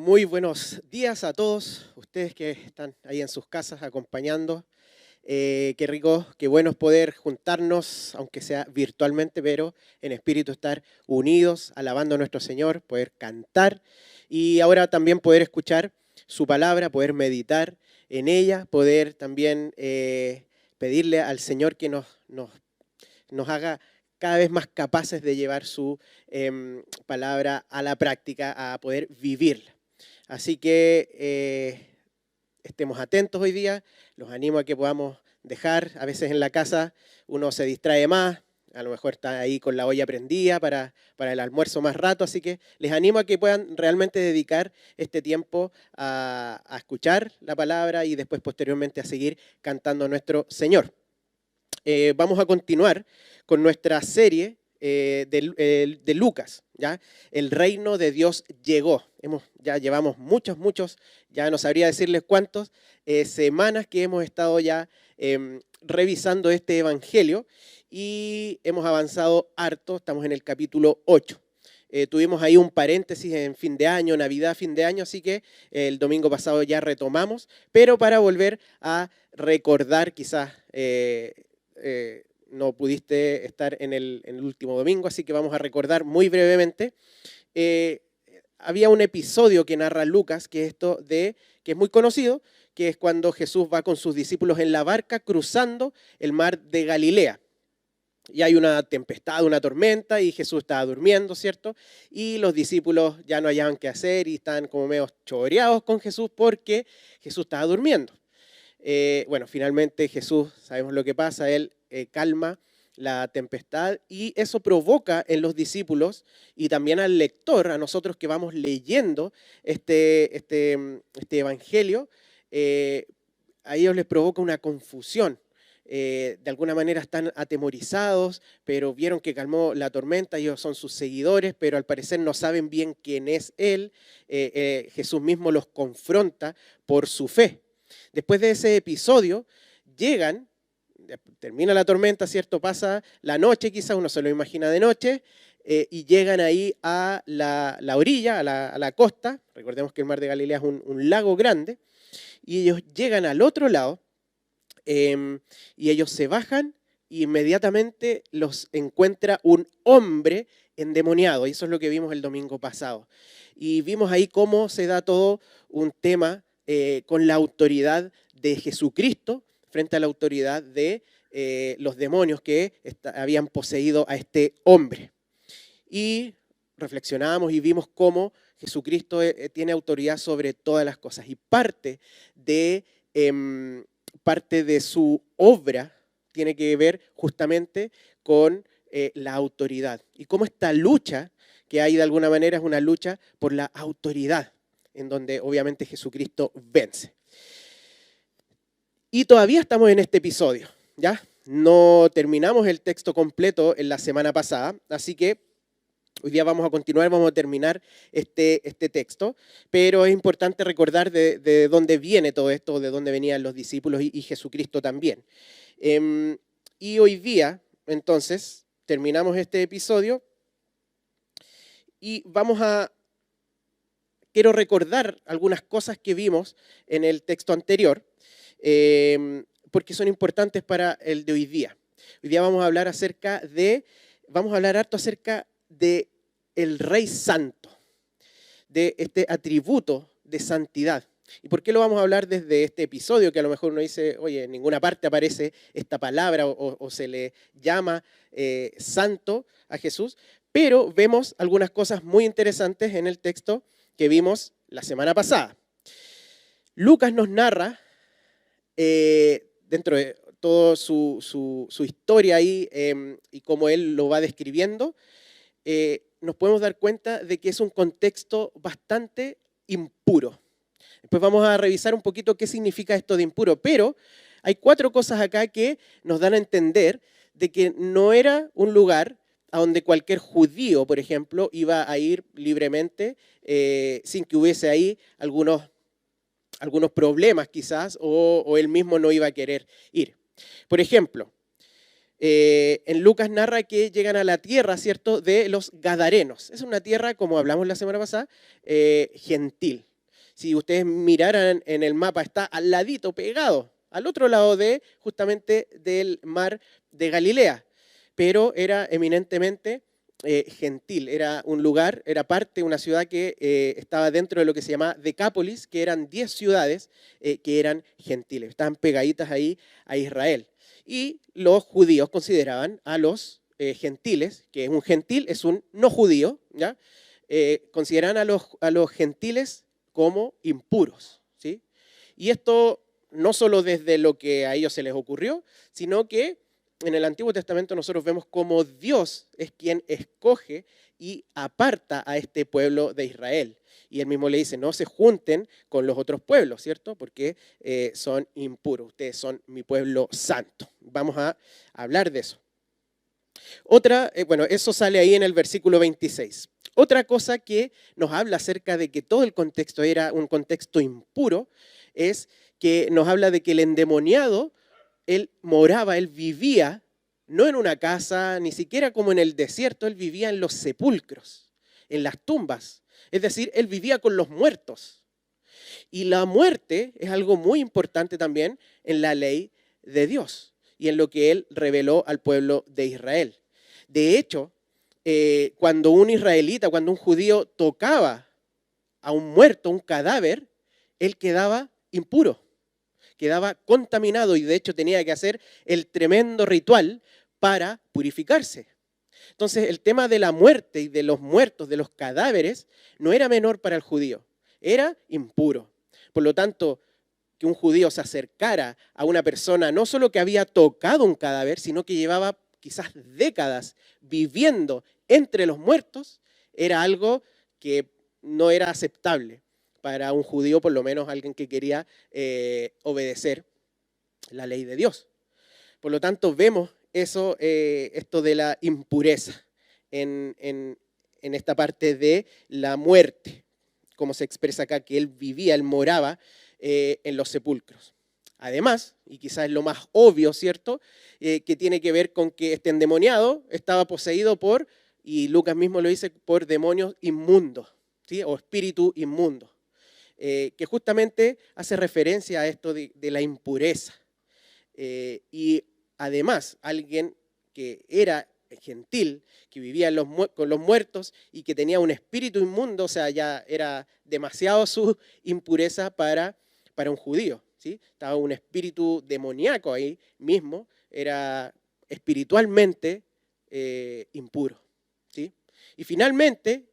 Muy buenos días a todos ustedes que están ahí en sus casas acompañando. Qué rico, qué bueno es poder juntarnos, aunque sea virtualmente, pero en espíritu estar unidos, alabando a nuestro Señor, poder cantar y ahora también poder escuchar su palabra, poder meditar en ella, poder también pedirle al Señor que nos haga cada vez más capaces de llevar su palabra a la práctica, a poder vivirla. Así que estemos atentos hoy día, los animo a que podamos dejar, a veces en la casa uno se distrae más, a lo mejor está ahí con la olla prendida para el almuerzo más rato, así que les animo a que puedan realmente dedicar este tiempo a escuchar la palabra y después posteriormente a seguir cantando a nuestro Señor. Vamos a continuar con nuestra serie de Lucas, ¿ya? El reino de Dios llegó. Ya llevamos muchos, ya no sabría decirles cuántas semanas que hemos estado ya revisando este evangelio y hemos avanzado harto, estamos en el capítulo 8. Tuvimos ahí un paréntesis en fin de año, Navidad, fin de año, así que el domingo pasado ya retomamos, pero para volver a recordar quizás no pudiste estar en el último domingo, así que vamos a recordar muy brevemente. Había un episodio que narra Lucas, que es muy conocido, que es cuando Jesús va con sus discípulos en la barca cruzando el mar de Galilea. Y hay una tempestad, una tormenta, y Jesús estaba durmiendo, ¿cierto? Y los discípulos ya no hallaban qué hacer y están como medio choreados con Jesús porque Jesús estaba durmiendo. Bueno, finalmente Jesús, sabemos lo que pasa, Él calma la tempestad y eso provoca en los discípulos y también al lector, a nosotros que vamos leyendo este evangelio, a ellos les provoca una confusión. De alguna manera están atemorizados, pero vieron que calmó la tormenta, ellos son sus seguidores, pero al parecer no saben bien quién es Él. Jesús mismo los confronta por su fe. Después de ese episodio, termina la tormenta, ¿cierto? Pasa la noche, quizás uno se lo imagina de noche, y llegan ahí a la orilla, a la costa. Recordemos que el mar de Galilea es un lago grande, y ellos llegan al otro lado, y ellos se bajan, y inmediatamente los encuentra un hombre endemoniado, y eso es lo que vimos el domingo pasado. Y vimos ahí cómo se da todo un tema con la autoridad de Jesucristo frente a la autoridad de los demonios que habían poseído a este hombre. Y reflexionamos y vimos cómo Jesucristo tiene autoridad sobre todas las cosas. Y parte de su obra tiene que ver justamente con la autoridad. Y cómo esta lucha que hay de alguna manera es una lucha por la autoridad, en donde obviamente Jesucristo vence. Y todavía estamos en este episodio, ¿ya? No terminamos el texto completo en la semana pasada, así que hoy día vamos a continuar, vamos a terminar este texto, pero es importante recordar de dónde viene todo esto, de dónde venían los discípulos y Jesucristo también. Y hoy día, entonces, terminamos este episodio y quiero recordar algunas cosas que vimos en el texto anterior, porque son importantes para el de hoy día. Hoy día vamos a hablar harto acerca de el Rey Santo, de este atributo de santidad. ¿Y por qué lo vamos a hablar desde este episodio? Que a lo mejor uno dice, oye, en ninguna parte aparece esta palabra o se le llama santo a Jesús, pero vemos algunas cosas muy interesantes en el texto que vimos la semana pasada. Lucas nos narra, dentro de toda su historia ahí y cómo él lo va describiendo, nos podemos dar cuenta de que es un contexto bastante impuro. Después vamos a revisar un poquito qué significa esto de impuro, pero hay 4 cosas acá que nos dan a entender de que no era un lugar a donde cualquier judío, por ejemplo, iba a ir libremente sin que hubiese ahí algunos problemas quizás o él mismo no iba a querer ir. Por ejemplo, en Lucas narra que llegan a la tierra, ¿cierto?, de los Gadarenos. Es una tierra, como hablamos la semana pasada, gentil. Si ustedes miraran en el mapa, está al ladito, pegado, al otro lado de justamente del mar de Galilea, pero era eminentemente gentil, era un lugar, era parte de una ciudad que estaba dentro de lo que se llamaba Decápolis, que eran 10 ciudades que eran gentiles, estaban pegaditas ahí a Israel. Y los judíos consideraban a los gentiles, que es un gentil, es un no judío, ¿ya? Consideraban a los gentiles como impuros, ¿sí? Y esto no solo desde lo que a ellos se les ocurrió, sino que en el Antiguo Testamento nosotros vemos cómo Dios es quien escoge y aparta a este pueblo de Israel. Y él mismo le dice, no se junten con los otros pueblos, ¿cierto? Porque son impuros, ustedes son mi pueblo santo. Vamos a hablar de eso. Otra, bueno, eso sale ahí en el versículo 26. Otra cosa que nos habla acerca de que todo el contexto era un contexto impuro es que nos habla de que el endemoniado, él moraba, él vivía, no en una casa, ni siquiera como en el desierto, él vivía en los sepulcros, en las tumbas. Es decir, él vivía con los muertos. Y la muerte es algo muy importante también en la ley de Dios y en lo que él reveló al pueblo de Israel. De hecho, cuando un israelita, cuando un judío tocaba a un muerto, un cadáver, él quedaba impuro, quedaba contaminado y de hecho tenía que hacer el tremendo ritual para purificarse. Entonces el tema de la muerte y de los muertos, de los cadáveres, no era menor para el judío, era impuro. Por lo tanto, que un judío se acercara a una persona no solo que había tocado un cadáver, sino que llevaba quizás décadas viviendo entre los muertos, era algo que no era aceptable para un judío, por lo menos alguien que quería obedecer la ley de Dios. Por lo tanto, vemos eso, esto de la impureza en esta parte de la muerte, como se expresa acá, que él vivía, él moraba en los sepulcros. Además, y quizás es lo más obvio, ¿cierto?, que tiene que ver con que este endemoniado estaba poseído por, y Lucas mismo lo dice, por demonios inmundos, ¿sí?, o espíritu inmundo, que justamente hace referencia a esto de la impureza. Y además, alguien que era gentil, que vivía con los muertos y que tenía un espíritu inmundo, o sea, ya era demasiado su impureza para un judío, ¿sí? Estaba un espíritu demoníaco ahí mismo, era espiritualmente impuro, ¿sí? Y finalmente,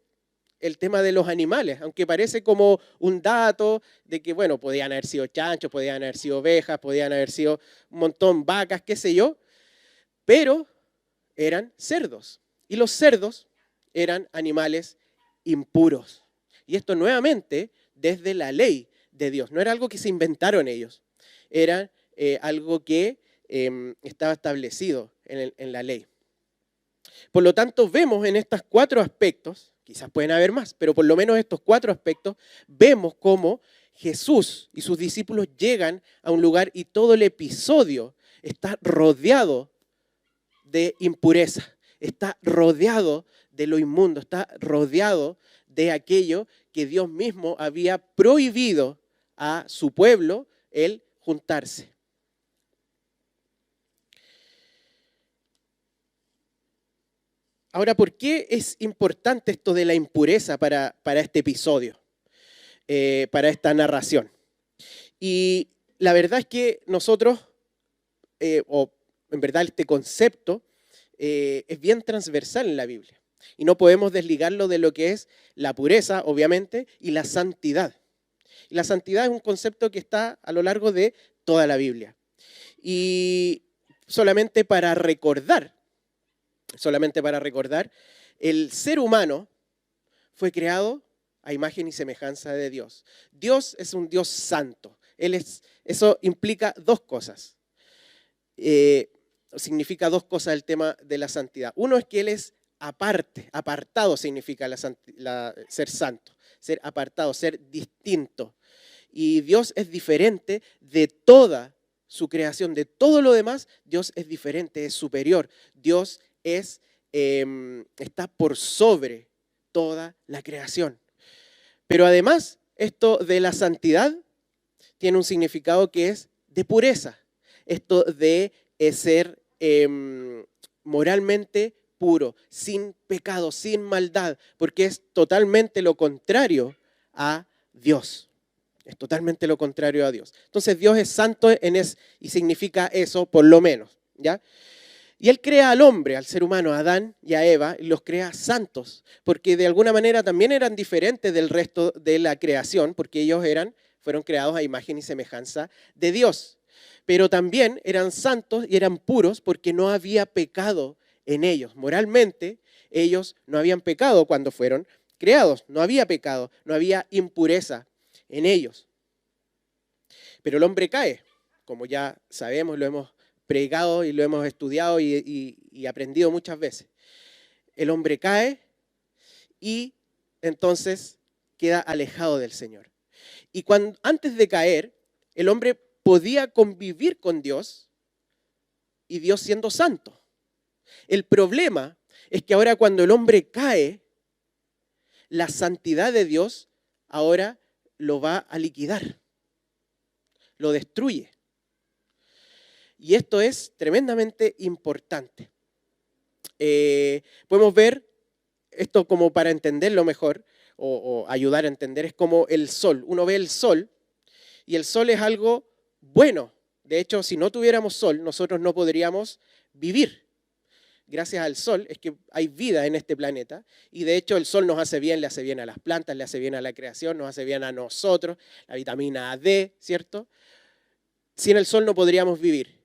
el tema de los animales, aunque parece como un dato de que, bueno, podían haber sido chanchos, podían haber sido ovejas, podían haber sido un montón vacas, qué sé yo, pero eran cerdos. Y los cerdos eran animales impuros. Y esto nuevamente desde la ley de Dios. No era algo que se inventaron ellos. Era algo que estaba establecido en la ley. Por lo tanto, vemos en estos 4 aspectos, quizás pueden haber más, pero por lo menos estos 4 aspectos, vemos cómo Jesús y sus discípulos llegan a un lugar y todo el episodio está rodeado de impureza, está rodeado de lo inmundo, está rodeado de aquello que Dios mismo había prohibido a su pueblo el juntarse. Ahora, ¿por qué es importante esto de la impureza para este episodio, para esta narración? Y la verdad es que nosotros, o en verdad este concepto, es bien transversal en la Biblia. Y no podemos desligarlo de lo que es la pureza, obviamente, y la santidad. Y la santidad es un concepto que está a lo largo de toda la Biblia. Y solamente para recordar, el ser humano fue creado a imagen y semejanza de Dios. Dios es un Dios santo. Eso implica 2 cosas. Significa 2 cosas el tema de la santidad. Uno es que Él es apartado significa ser santo, ser apartado, ser distinto. Y Dios es diferente de toda su creación, de todo lo demás. Dios es diferente, es superior. Dios está por sobre toda la creación. Pero además esto de la santidad tiene un significado que es de pureza. Esto de ser moralmente puro, sin pecado, sin maldad, porque es totalmente lo contrario a Dios. Es totalmente lo contrario a Dios. Entonces Dios es santo y significa eso por lo menos, ¿ya? Y Él crea al hombre, al ser humano, a Adán y a Eva, y los crea santos, porque de alguna manera también eran diferentes del resto de la creación, porque ellos fueron creados a imagen y semejanza de Dios. Pero también eran santos y eran puros porque no había pecado en ellos. Moralmente, ellos no habían pecado cuando fueron creados. No había pecado, no había impureza en ellos. Pero el hombre cae, como ya sabemos, lo hemos predicado y lo hemos estudiado y aprendido muchas veces. El hombre cae y entonces queda alejado del Señor. Y antes de caer, el hombre podía convivir con Dios y Dios siendo santo. El problema es que ahora cuando el hombre cae, la santidad de Dios ahora lo va a liquidar, lo destruye. Y esto es tremendamente importante. Podemos ver esto como para entenderlo mejor o ayudar a entender, es como el sol. Uno ve el sol y el sol es algo bueno. De hecho, si no tuviéramos sol, nosotros no podríamos vivir. Gracias al sol es que hay vida en este planeta y de hecho el sol nos hace bien, le hace bien a las plantas, le hace bien a la creación, nos hace bien a nosotros, la vitamina D, ¿cierto? Sin el sol no podríamos vivir.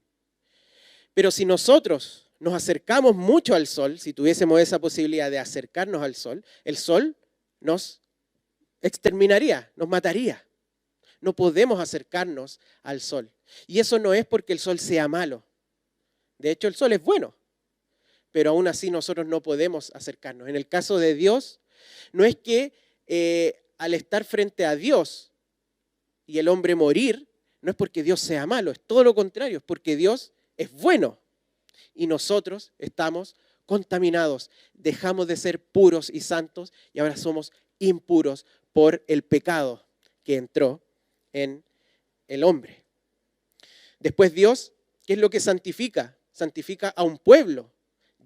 Pero si nosotros nos acercamos mucho al sol, si tuviésemos esa posibilidad de acercarnos al sol, el sol nos exterminaría, nos mataría. No podemos acercarnos al sol. Y eso no es porque el sol sea malo. De hecho, el sol es bueno. Pero aún así nosotros no podemos acercarnos. En el caso de Dios, no es que al estar frente a Dios y el hombre morir, no es porque Dios sea malo, es todo lo contrario, es porque Dios es bueno y nosotros estamos contaminados, dejamos de ser puros y santos y ahora somos impuros por el pecado que entró en el hombre. Después Dios, ¿qué es lo que santifica? Santifica a un pueblo.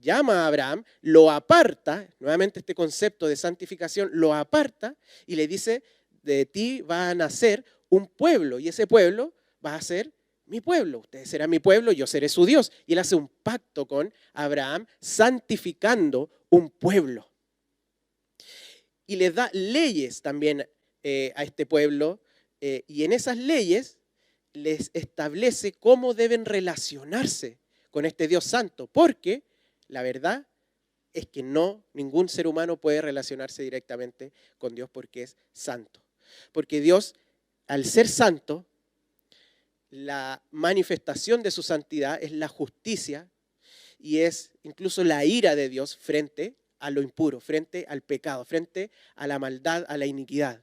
Llama a Abraham, lo aparta, nuevamente este concepto de santificación, lo aparta y le dice, de ti va a nacer un pueblo y ese pueblo va a ser mi pueblo. Ustedes serán mi pueblo, yo seré su Dios. Y él hace un pacto con Abraham santificando un pueblo. Y les da leyes también a este pueblo y en esas leyes les establece cómo deben relacionarse con este Dios santo, porque la verdad es que ningún ser humano puede relacionarse directamente con Dios porque es santo. Porque Dios, al ser santo, la manifestación de su santidad es la justicia y es incluso la ira de Dios frente a lo impuro, frente al pecado, frente a la maldad, a la iniquidad.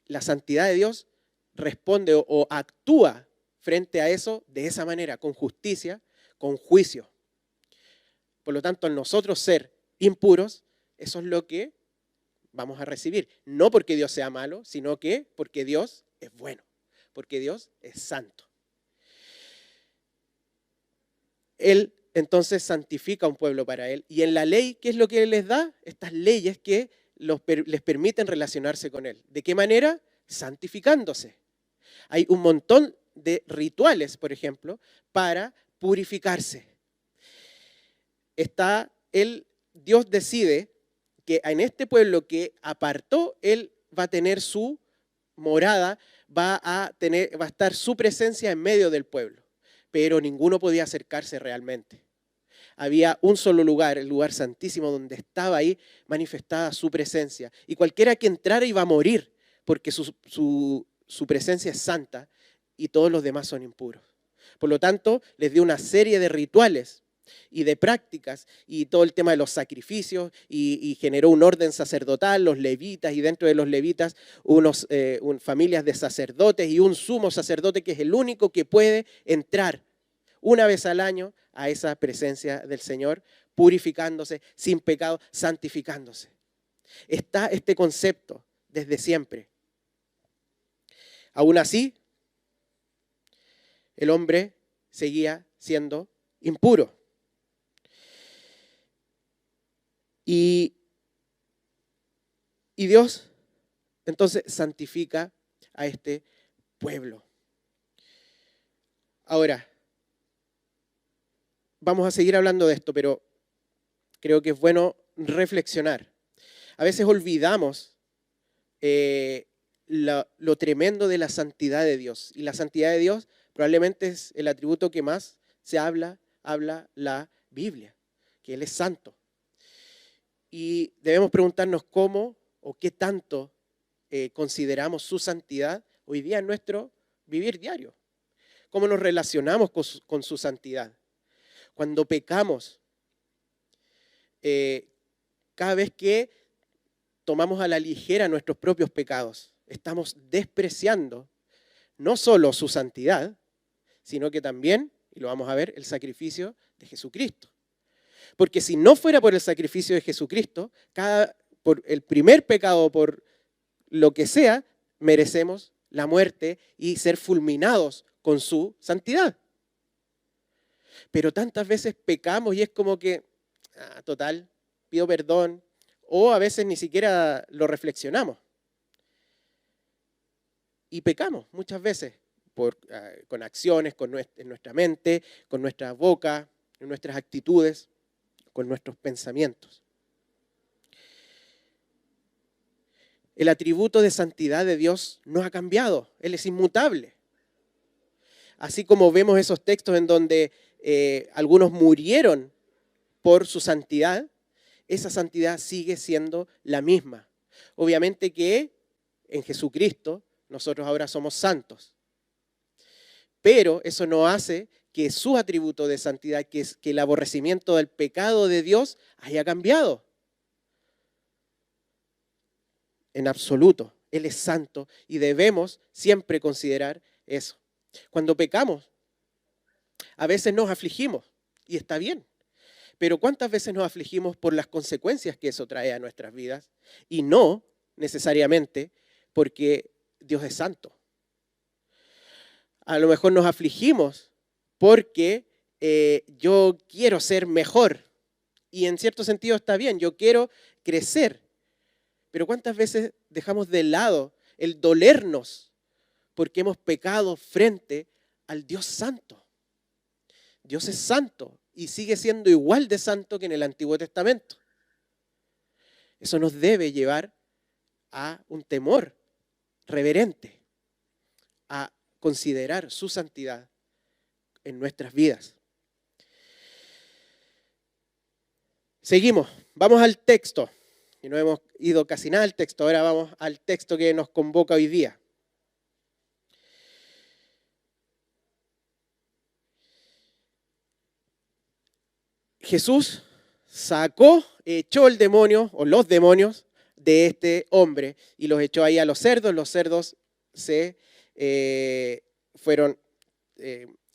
La santidad de Dios responde o actúa frente a eso de esa manera, con justicia, con juicio. Por lo tanto, al nosotros ser impuros, eso es lo que vamos a recibir. No porque Dios sea malo, sino que porque Dios es bueno, porque Dios es santo. Él entonces santifica a un pueblo para Él. Y en la ley, ¿qué es lo que Él les da? Estas leyes que les permiten relacionarse con Él. ¿De qué manera? Santificándose. Hay un montón de rituales, por ejemplo, para purificarse. Dios decide que en este pueblo que apartó, Él va a tener su morada, va a estar su presencia en medio del pueblo. Pero ninguno podía acercarse realmente. Había un solo lugar, el lugar santísimo, donde estaba ahí manifestada su presencia. Y cualquiera que entrara iba a morir, porque su presencia es santa y todos los demás son impuros. Por lo tanto, les dio una serie de rituales y de prácticas y todo el tema de los sacrificios y generó un orden sacerdotal, los levitas y dentro de los levitas familias de sacerdotes y un sumo sacerdote que es el único que puede entrar una vez al año a esa presencia del Señor, purificándose, sin pecado, santificándose. Está este concepto desde siempre. Aún así, el hombre seguía siendo impuro. Y Dios entonces santifica a este pueblo. Ahora, vamos a seguir hablando de esto, pero creo que es bueno reflexionar. A veces olvidamos lo tremendo de la santidad de Dios. Y la santidad de Dios probablemente es el atributo que más se habla la Biblia, que Él es santo. Y debemos preguntarnos cómo o qué tanto consideramos su santidad hoy día en nuestro vivir diario. ¿Cómo nos relacionamos con su santidad? Cuando pecamos, cada vez que tomamos a la ligera nuestros propios pecados, estamos despreciando no solo su santidad, sino que también, y lo vamos a ver, el sacrificio de Jesucristo. Porque si no fuera por el sacrificio de Jesucristo, por el primer pecado, por lo que sea, merecemos la muerte y ser fulminados con su santidad. Pero tantas veces pecamos y es como que, total, pido perdón, o a veces ni siquiera lo reflexionamos. Y pecamos muchas veces con acciones, en nuestra mente, con nuestra boca, en nuestras actitudes, con nuestros pensamientos. El atributo de santidad de Dios no ha cambiado, Él es inmutable. Así como vemos esos textos en donde algunos murieron por su santidad, esa santidad sigue siendo la misma. Obviamente que en Jesucristo nosotros ahora somos santos, pero eso no hace que su atributo de santidad, que es que el aborrecimiento del pecado de Dios, haya cambiado. En absoluto, Él es santo y debemos siempre considerar eso. Cuando pecamos, a veces nos afligimos y está bien. Pero ¿cuántas veces nos afligimos por las consecuencias que eso trae a nuestras vidas? Y no necesariamente porque Dios es santo. A lo mejor nos afligimos porque yo quiero ser mejor. Y en cierto sentido está bien, yo quiero crecer. Pero ¿cuántas veces dejamos de lado el dolernos porque hemos pecado frente al Dios santo? Dios es santo y sigue siendo igual de santo que en el Antiguo Testamento. Eso nos debe llevar a un temor reverente, a considerar su santidad en nuestras vidas. Seguimos, vamos al texto. Y no hemos ido casi nada al texto, ahora vamos al texto que nos convoca hoy día. Jesús echó el demonio o los demonios de este hombre y los echó ahí a los cerdos se cayeron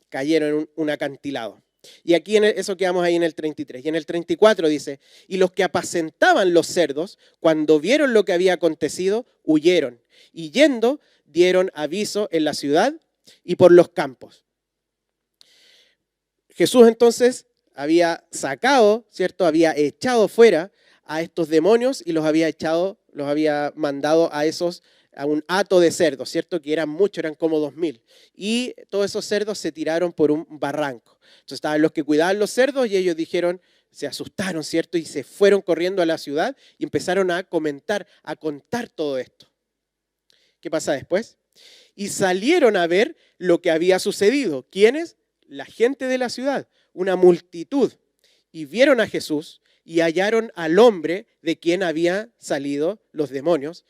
en un acantilado. Y aquí eso quedamos ahí en el 33. Y en el 34 dice, y los que apacentaban los cerdos, cuando vieron lo que había acontecido, huyeron. Y yendo, dieron aviso en la ciudad y por los campos. Jesús entonces había sacado, ¿cierto? Había echado fuera a estos demonios y los había mandado a un hato de cerdos, ¿cierto? Que eran muchos, eran como 2000. Y todos esos cerdos se tiraron por un barranco. Entonces estaban los que cuidaban los cerdos y ellos se asustaron, ¿cierto? Y se fueron corriendo a la ciudad y empezaron a contar todo esto. ¿Qué pasa después? Y salieron a ver lo que había sucedido. ¿Quiénes? La gente de la ciudad, una multitud. Y vieron a Jesús y hallaron al hombre de quien habían salido los demonios,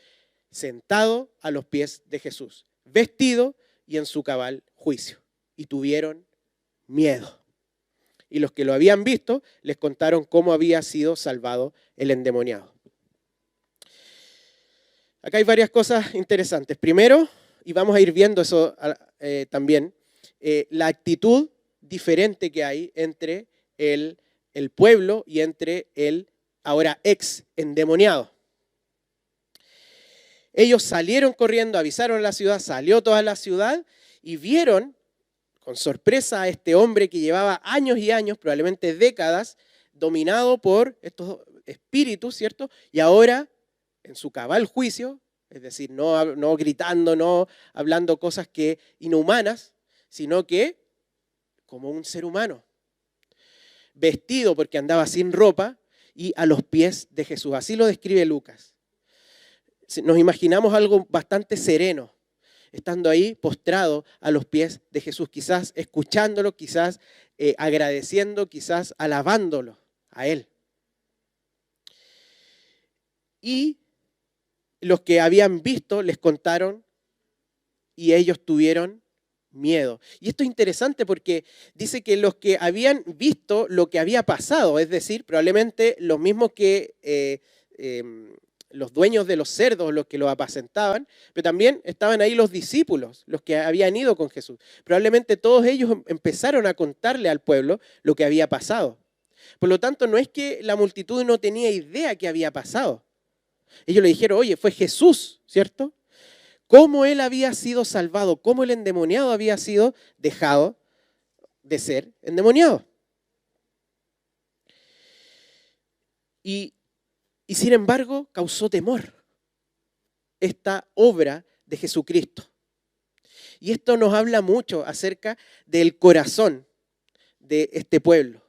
sentado a los pies de Jesús, vestido y en su cabal juicio. Y tuvieron miedo. Y los que lo habían visto les contaron cómo había sido salvado el endemoniado. Acá hay varias cosas interesantes. Primero, y vamos a ir viendo eso también, la actitud diferente que hay entre el pueblo y entre el ahora ex endemoniado. ellos salieron corriendo, avisaron a la ciudad, salió toda la ciudad y vieron con sorpresa a este hombre que llevaba años y años, probablemente décadas, dominado por estos espíritus, ¿cierto? Y ahora, en su cabal juicio, es decir, no gritando, no hablando cosas inhumanas, sino que como un ser humano, vestido porque andaba sin ropa y a los pies de Jesús. Así lo describe Lucas. Nos imaginamos algo bastante sereno, estando ahí postrado a los pies de Jesús, quizás escuchándolo, quizás agradeciendo, quizás alabándolo a Él. Y los que habían visto les contaron y ellos tuvieron miedo. Y esto es interesante porque dice que los que habían visto lo que había pasado, es decir, probablemente los mismos que los dueños de los cerdos, los que los apacentaban, pero también estaban ahí los discípulos, los que habían ido con Jesús. Probablemente todos ellos empezaron a contarle al pueblo lo que había pasado. Por lo tanto, no es que la multitud no tenía idea que había pasado. Ellos le dijeron, oye, fue Jesús, ¿cierto? Cómo él había sido salvado, cómo el endemoniado había sido dejado de ser endemoniado. Y sin embargo, causó temor esta obra de Jesucristo. Y esto nos habla mucho acerca del corazón de este pueblo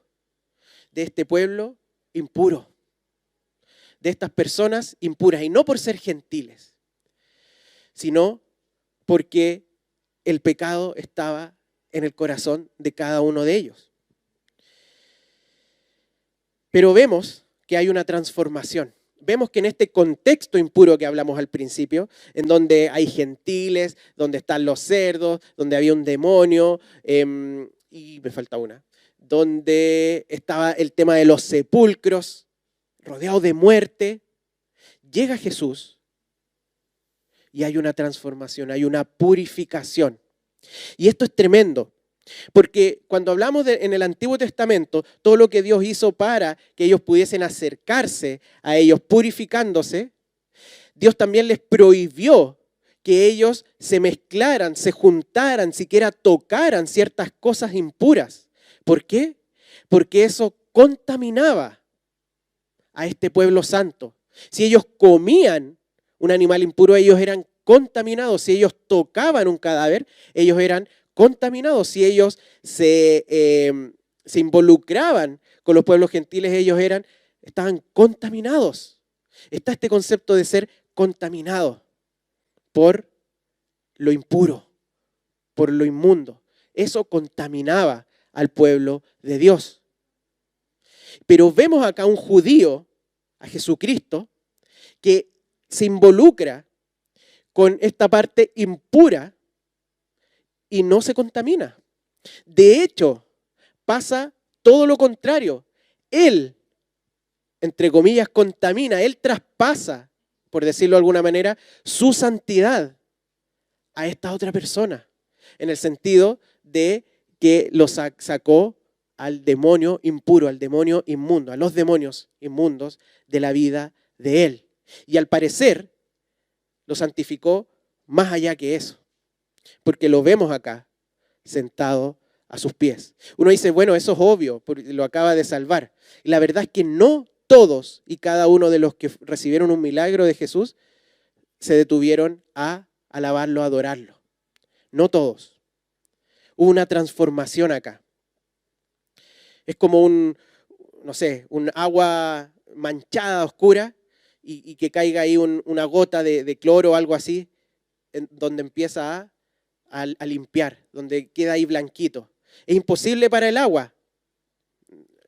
impuro, de estas personas impuras, y no por ser gentiles, sino porque el pecado estaba en el corazón de cada uno de ellos. Pero vemos que hay una transformación. Vemos que en este contexto impuro que hablamos al principio, en donde hay gentiles, donde están los cerdos, donde había un demonio, y me falta una, donde estaba el tema de los sepulcros, rodeado de muerte, llega Jesús y hay una transformación, hay una purificación. Y esto es tremendo, porque cuando hablamos en el Antiguo Testamento, todo lo que Dios hizo para que ellos pudiesen acercarse a ellos purificándose, Dios también les prohibió que ellos se mezclaran, se juntaran, siquiera tocaran ciertas cosas impuras. ¿Por qué? Porque eso contaminaba a este pueblo santo. Si ellos comían un animal impuro, ellos eran contaminados. Si ellos tocaban un cadáver, ellos eran contaminados. Si ellos se involucraban con los pueblos gentiles, ellos estaban contaminados. Está este concepto de ser contaminado por lo impuro, por lo inmundo. Eso contaminaba al pueblo de Dios. Pero vemos acá un judío, a Jesucristo, que se involucra con esta parte impura y no se contamina. De hecho, pasa todo lo contrario. Él, entre comillas, contamina, él traspasa, por decirlo de alguna manera, su santidad a esta otra persona, en el sentido de que lo sacó al demonio impuro, al demonio inmundo, a los demonios inmundos de la vida de él. Y al parecer lo santificó más allá que eso, porque lo vemos acá, sentado a sus pies. Uno dice, bueno, eso es obvio, porque lo acaba de salvar. Y la verdad es que no todos y cada uno de los que recibieron un milagro de Jesús se detuvieron a alabarlo, a adorarlo. No todos. Hubo una transformación acá. Es como un agua manchada, oscura, y que caiga ahí una gota de cloro o algo así, donde empieza a limpiar, donde queda ahí blanquito. Es imposible para el agua.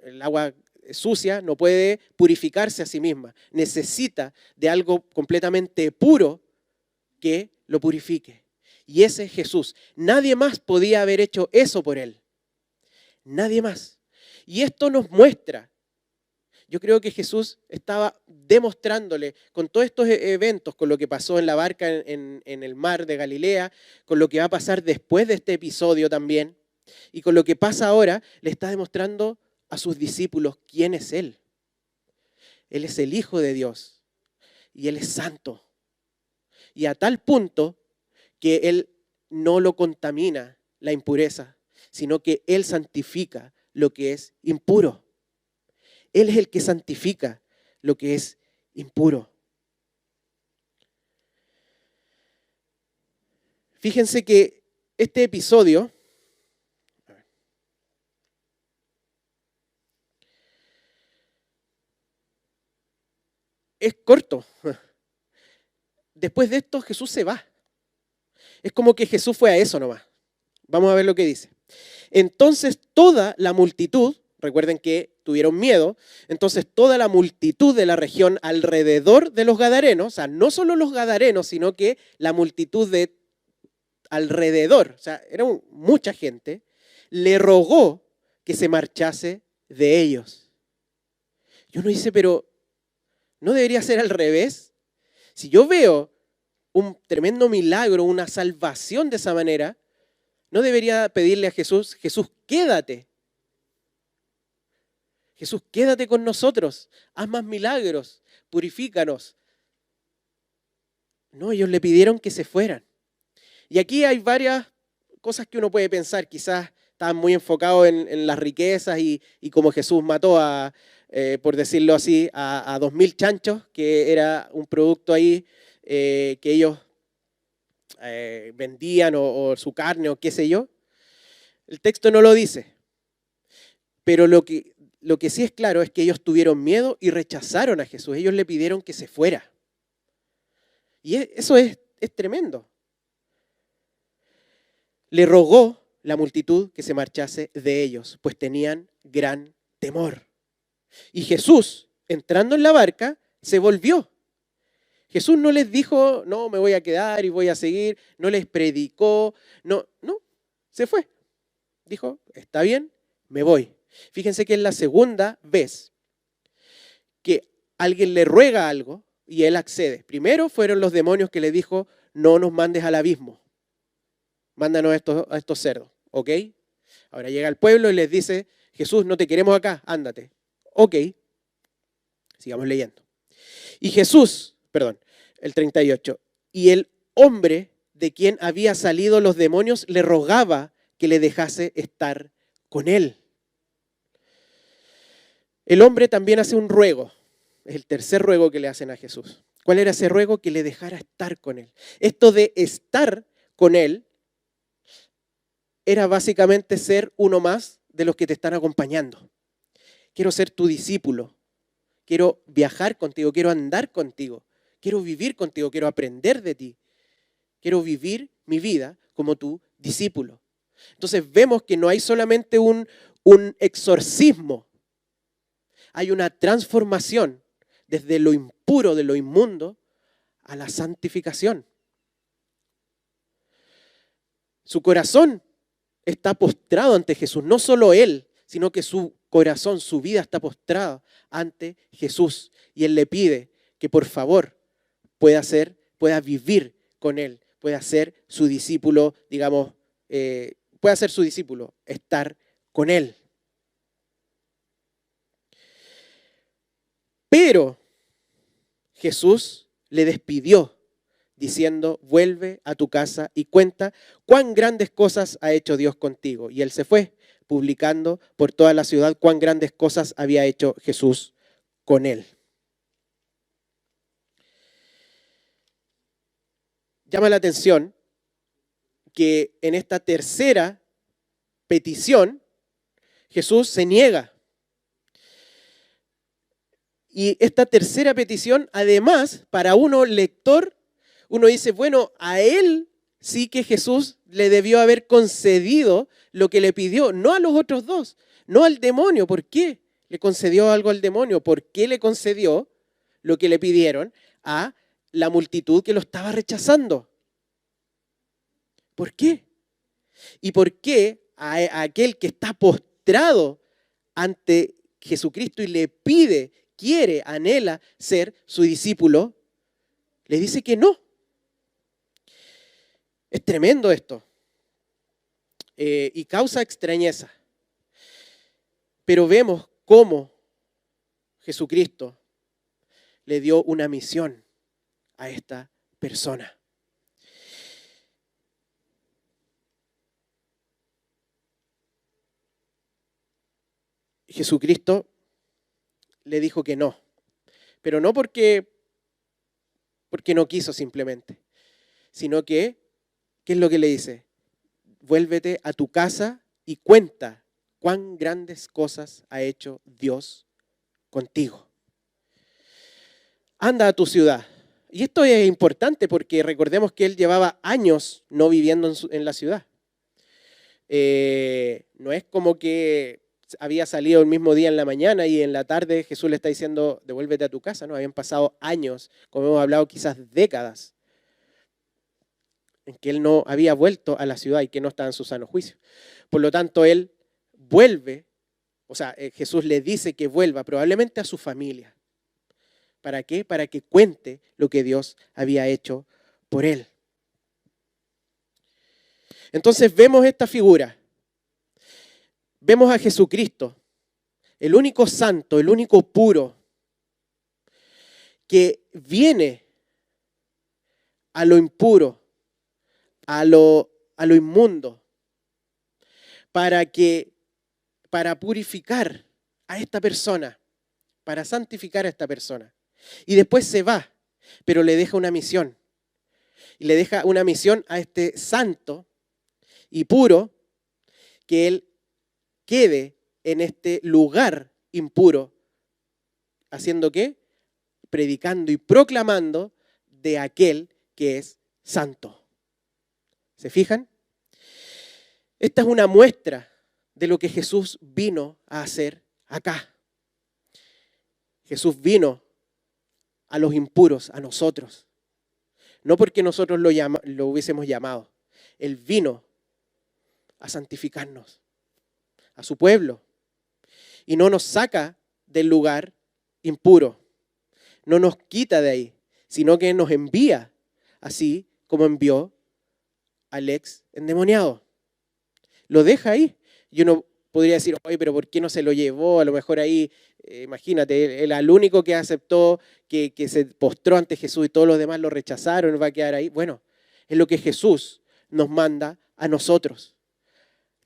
El agua sucia no puede purificarse a sí misma. Necesita de algo completamente puro que lo purifique. Y ese es Jesús. Nadie más podía haber hecho eso por él. Nadie más. Y esto nos muestra, yo creo que Jesús estaba demostrándole con todos estos eventos, con lo que pasó en la barca en el mar de Galilea, con lo que va a pasar después de este episodio también, y con lo que pasa ahora, le está demostrando a sus discípulos quién es Él. Él es el Hijo de Dios y Él es santo. y a tal punto que Él no lo contamina la impureza, sino que Él santifica lo que es impuro. Él es el que santifica lo que es impuro. Fíjense que este episodio es corto. Después de esto Jesús se va. Es como que Jesús fue a eso nomás. Vamos a ver lo que dice. Entonces toda la multitud, recuerden que tuvieron miedo, entonces toda la multitud de la región alrededor de los gadarenos, o sea, no solo los gadarenos, sino que la multitud de alrededor, o sea, era mucha gente, le rogó que se marchase de ellos. Y uno dice, pero ¿no debería ser al revés? Si yo veo un tremendo milagro, una salvación de esa manera, ¿no debería pedirle a Jesús, Jesús, quédate? Jesús, quédate con nosotros, haz más milagros, purifícanos. No, ellos le pidieron que se fueran. Y aquí hay varias cosas que uno puede pensar, quizás estaban muy enfocados en las riquezas y cómo Jesús mató a, por decirlo así, a 2000 chanchos, que era un producto ahí que ellos vendían o su carne o qué sé yo. El texto no lo dice, pero lo que sí es claro es que ellos tuvieron miedo y rechazaron a Jesús. Ellos le pidieron que se fuera. Y eso es tremendo. Le rogó la multitud que se marchase de ellos, pues tenían gran temor. Y Jesús, entrando en la barca, se volvió. Jesús no les dijo, no, me voy a quedar y voy a seguir, no les predicó, no, se fue. Dijo, está bien, me voy. Fíjense que es la segunda vez que alguien le ruega algo y él accede. Primero fueron los demonios que le dijo, no nos mandes al abismo, mándanos a estos cerdos, ¿ok? Ahora llega al pueblo y les dice, Jesús, no te queremos acá, ándate. Ok, sigamos leyendo. Y Jesús, el 38, y el hombre de quien había salido los demonios le rogaba que le dejase estar con él. El hombre también hace un ruego, es el tercer ruego que le hacen a Jesús. ¿Cuál era ese ruego? Que le dejara estar con él. Esto de estar con él era básicamente ser uno más de los que te están acompañando. Quiero ser tu discípulo, quiero viajar contigo, quiero andar contigo, quiero vivir contigo, quiero aprender de ti, quiero vivir mi vida como tu discípulo. Entonces vemos que no hay solamente un exorcismo, hay una transformación desde lo impuro, de lo inmundo, a la santificación. Su corazón está postrado ante Jesús, no solo él, sino que su corazón, su vida está postrada ante Jesús. Y él le pide que por favor pueda vivir con él, pueda ser su discípulo, digamos, pueda ser su discípulo, estar con él. Pero Jesús le despidió diciendo, vuelve a tu casa y cuenta cuán grandes cosas ha hecho Dios contigo. Y él se fue, publicando por toda la ciudad cuán grandes cosas había hecho Jesús con él. Llama la atención que en esta tercera petición Jesús se niega. Y esta tercera petición, además, para uno lector, uno dice, bueno, a él sí que Jesús le debió haber concedido lo que le pidió, no a los otros dos, no al demonio. ¿Por qué le concedió algo al demonio? ¿Por qué le concedió lo que le pidieron a la multitud que lo estaba rechazando? ¿Por qué? ¿Y por qué a aquel que está postrado ante Jesucristo y le pide, quiere, anhela ser su discípulo, le dice que no? Es tremendo esto y causa extrañeza. Pero vemos cómo Jesucristo le dio una misión a esta persona. Jesucristo le dijo que no, pero no porque no quiso simplemente, sino que, ¿qué es lo que le dice? Vuélvete a tu casa y cuenta cuán grandes cosas ha hecho Dios contigo. Anda a tu ciudad. Y esto es importante porque recordemos que él llevaba años no viviendo en la ciudad. No es como que había salido el mismo día en la mañana y en la tarde Jesús le está diciendo devuélvete a tu casa, ¿no? Habían pasado años, como hemos hablado, quizás décadas, en que él no había vuelto a la ciudad y que no estaba en su sano juicio. Por lo tanto, él vuelve, Jesús le dice que vuelva probablemente a su familia. ¿Para qué? Para que cuente lo que Dios había hecho por él. Entonces vemos esta figura. Vemos a Jesucristo, el único santo, el único puro, que viene a lo impuro, a lo inmundo, para purificar a esta persona, para santificar a esta persona. Y después se va, pero le deja una misión. Y le deja una misión a este santo y puro, que él quede en este lugar impuro, ¿haciendo qué? Predicando y proclamando de aquel que es santo. ¿Se fijan? Esta es una muestra de lo que Jesús vino a hacer acá. Jesús vino a los impuros, a nosotros. No porque nosotros lo hubiésemos llamado. Él vino a santificarnos, a su pueblo. Y no nos saca del lugar impuro. No nos quita de ahí, sino que nos envía, así como envió al ex endemoniado. Lo deja ahí. Y uno podría decir, oye, pero ¿por qué no se lo llevó? A lo mejor ahí, imagínate, él era el único que aceptó, que se postró ante Jesús y todos los demás lo rechazaron, él va a quedar ahí. Bueno, es lo que Jesús nos manda a nosotros.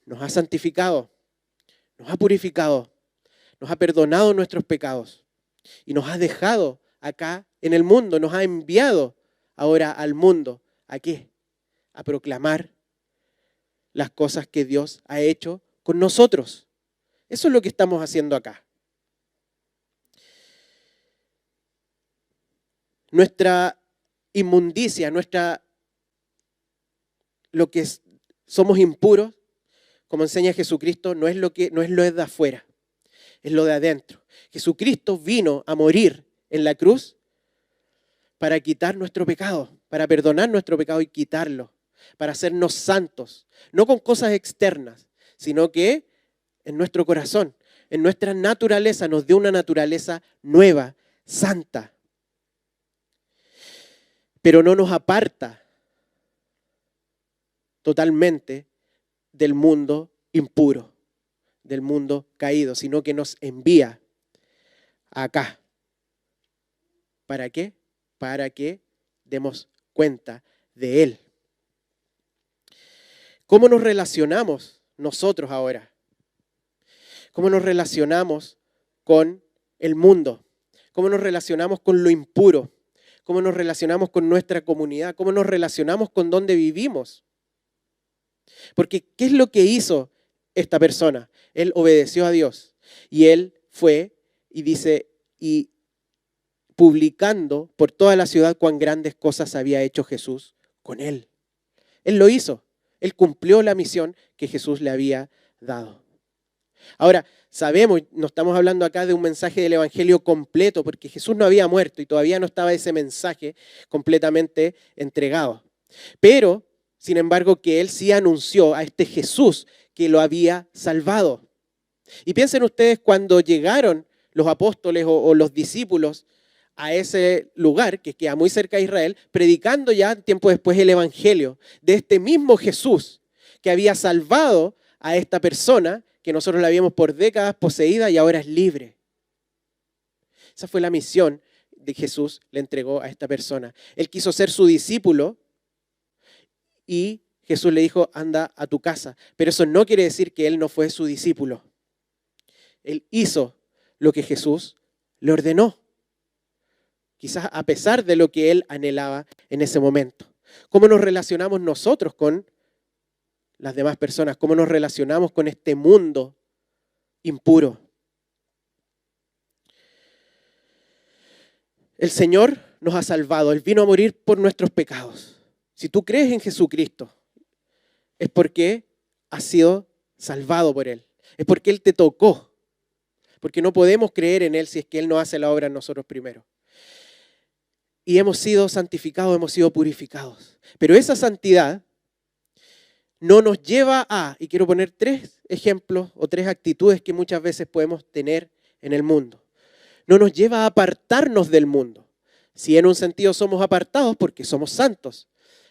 Nos ha santificado, nos ha purificado, nos ha perdonado nuestros pecados y nos ha dejado acá en el mundo, nos ha enviado ahora al mundo. ¿A qué? A proclamar las cosas que Dios ha hecho con nosotros. Eso es lo que estamos haciendo acá. Nuestra inmundicia, lo que somos impuros, como enseña Jesucristo, no es lo de afuera, es lo de adentro. Jesucristo vino a morir en la cruz para quitar nuestro pecado, para perdonar nuestro pecado y quitarlo, para hacernos santos, no con cosas externas, sino que en nuestro corazón, en nuestra naturaleza, nos dio una naturaleza nueva, santa. Pero no nos aparta totalmente del mundo impuro, del mundo caído, sino que nos envía acá. ¿Para qué? Para que demos cuenta de Él. ¿Cómo nos relacionamos nosotros ahora? ¿Cómo nos relacionamos con el mundo? ¿Cómo nos relacionamos con lo impuro? ¿Cómo nos relacionamos con nuestra comunidad? ¿Cómo nos relacionamos con donde vivimos? Porque ¿qué es lo que hizo esta persona? Él obedeció a Dios y él fue y dice, y publicando por toda la ciudad cuán grandes cosas había hecho Jesús con él. Él lo hizo. Él cumplió la misión que Jesús le había dado. Ahora, sabemos, no estamos hablando acá de un mensaje del Evangelio completo, porque Jesús no había muerto y todavía no estaba ese mensaje completamente entregado. Pero, sin embargo, que Él sí anunció a este Jesús que lo había salvado. Y piensen ustedes cuando llegaron los apóstoles o los discípulos a ese lugar que queda muy cerca de Israel, predicando ya tiempo después el Evangelio de este mismo Jesús que había salvado a esta persona que nosotros la habíamos por décadas poseída y ahora es libre. Esa fue la misión de Jesús, le entregó a esta persona. Él quiso ser su discípulo y Jesús le dijo, anda a tu casa. Pero eso no quiere decir que él no fue su discípulo. Él hizo lo que Jesús le ordenó. Quizás a pesar de lo que él anhelaba en ese momento. ¿Cómo nos relacionamos nosotros con las demás personas? ¿Cómo nos relacionamos con este mundo impuro? El Señor nos ha salvado. Él vino a morir por nuestros pecados. Si tú crees en Jesucristo, es porque has sido salvado por Él. Es porque Él te tocó. Porque no podemos creer en Él si es que Él no hace la obra en nosotros primero. Y hemos sido santificados, hemos sido purificados. Pero esa santidad no nos lleva a, y quiero poner 3 ejemplos o 3 actitudes que muchas veces podemos tener en el mundo. No nos lleva a apartarnos del mundo. Si en un sentido somos apartados porque somos santos,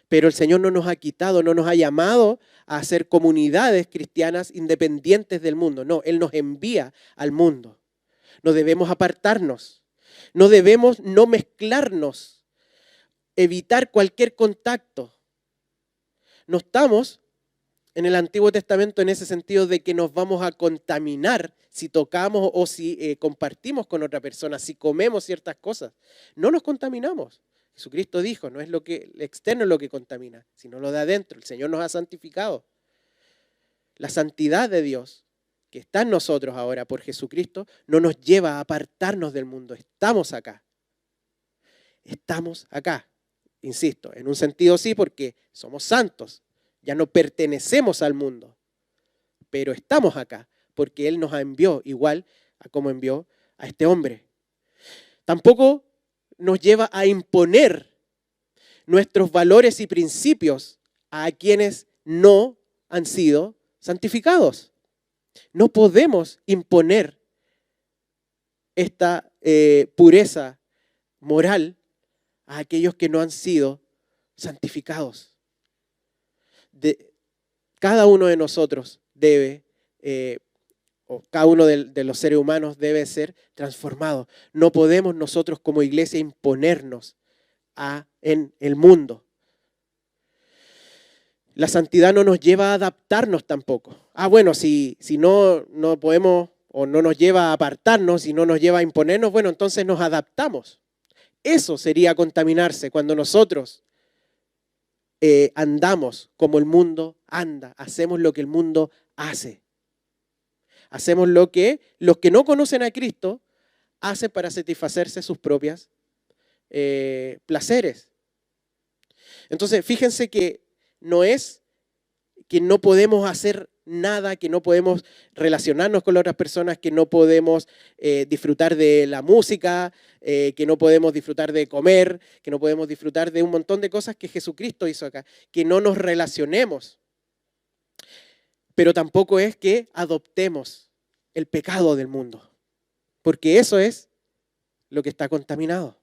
pero el Señor no nos ha quitado, no nos ha llamado a hacer comunidades cristianas independientes del mundo. No, Él nos envía al mundo. No debemos apartarnos. No debemos no mezclarnos, evitar cualquier contacto. No estamos en el Antiguo Testamento en ese sentido de que nos vamos a contaminar si tocamos o si compartimos con otra persona, si comemos ciertas cosas. No nos contaminamos. Jesucristo dijo, no es lo externo lo que contamina, sino lo de adentro. El Señor nos ha santificado. La santidad de Dios que está en nosotros ahora por Jesucristo, no nos lleva a apartarnos del mundo. Estamos acá. Estamos acá. Insisto, en un sentido sí, porque somos santos. Ya no pertenecemos al mundo. Pero estamos acá, porque Él nos envió igual a como envió a este hombre. Tampoco nos lleva a imponer nuestros valores y principios a quienes no han sido santificados. No podemos imponer esta pureza moral a aquellos que no han sido santificados. Cada uno de nosotros debe, o cada uno de los seres humanos debe ser transformado. No podemos nosotros como iglesia imponernos en el mundo. La santidad no nos lleva a adaptarnos tampoco. Bueno, si no podemos o no nos lleva a apartarnos, si no nos lleva a imponernos, bueno, entonces nos adaptamos. Eso sería contaminarse cuando nosotros andamos como el mundo anda, hacemos lo que el mundo hace. Hacemos lo que los que no conocen a Cristo hacen para satisfacerse sus propias placeres. Entonces, fíjense que no es que no podemos hacer nada, que no podemos relacionarnos con las otras personas, que no podemos disfrutar de la música, que no podemos disfrutar de comer, que no podemos disfrutar de un montón de cosas que Jesucristo hizo acá, que no nos relacionemos. Pero tampoco es que adoptemos el pecado del mundo, porque eso es lo que está contaminado.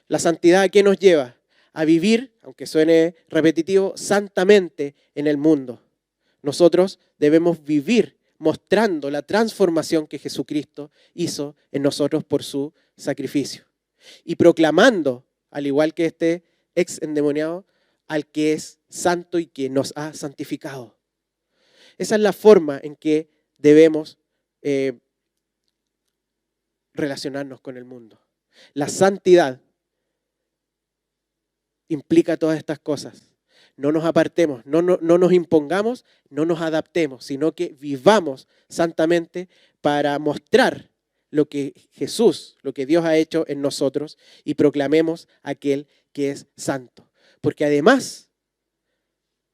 La santidad, ¿a qué nos lleva? A vivir, aunque suene repetitivo, santamente en el mundo. Nosotros debemos vivir mostrando la transformación que Jesucristo hizo en nosotros por su sacrificio. Y proclamando, al igual que este ex endemoniado, al que es santo y que nos ha santificado. Esa es la forma en que debemos relacionarnos con el mundo. La santidad implica todas estas cosas. No nos apartemos, no nos impongamos, no nos adaptemos, sino que vivamos santamente para mostrar lo que Jesús, lo que Dios ha hecho en nosotros y proclamemos a aquel que es santo. Porque además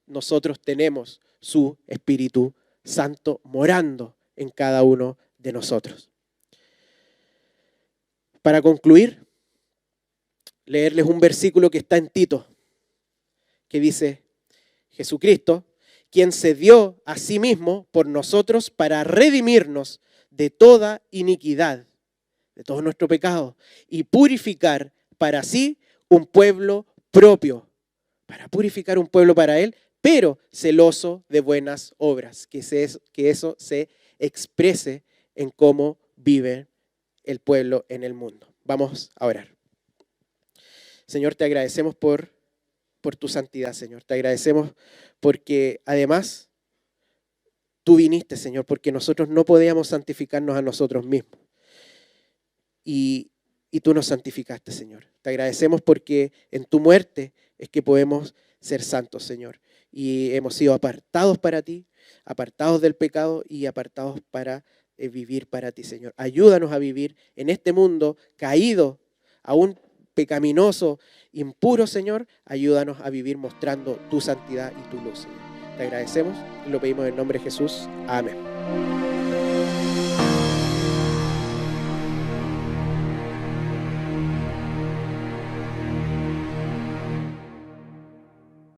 nosotros tenemos su Espíritu Santo morando en cada uno de nosotros. Para concluir, leerles un versículo que está en Tito, que dice, Jesucristo, quien se dio a sí mismo por nosotros para redimirnos de toda iniquidad, de todo nuestro pecado, y purificar para sí un pueblo propio, para purificar un pueblo para Él, pero celoso de buenas obras, que eso se exprese en cómo vive el pueblo en el mundo. Vamos a orar. Señor, te agradecemos por tu santidad, Señor. Te agradecemos porque además Tú viniste, Señor, porque nosotros no podíamos santificarnos a nosotros mismos. Y tú nos santificaste, Señor. Te agradecemos porque en tu muerte es que podemos ser santos, Señor. Y hemos sido apartados para ti, apartados del pecado y apartados para vivir para ti, Señor. Ayúdanos a vivir en este mundo caído, aún pecaminoso, impuro, Señor. Ayúdanos a vivir mostrando tu santidad y tu luz, Señor. Te agradecemos y lo pedimos en el nombre de Jesús. Amén.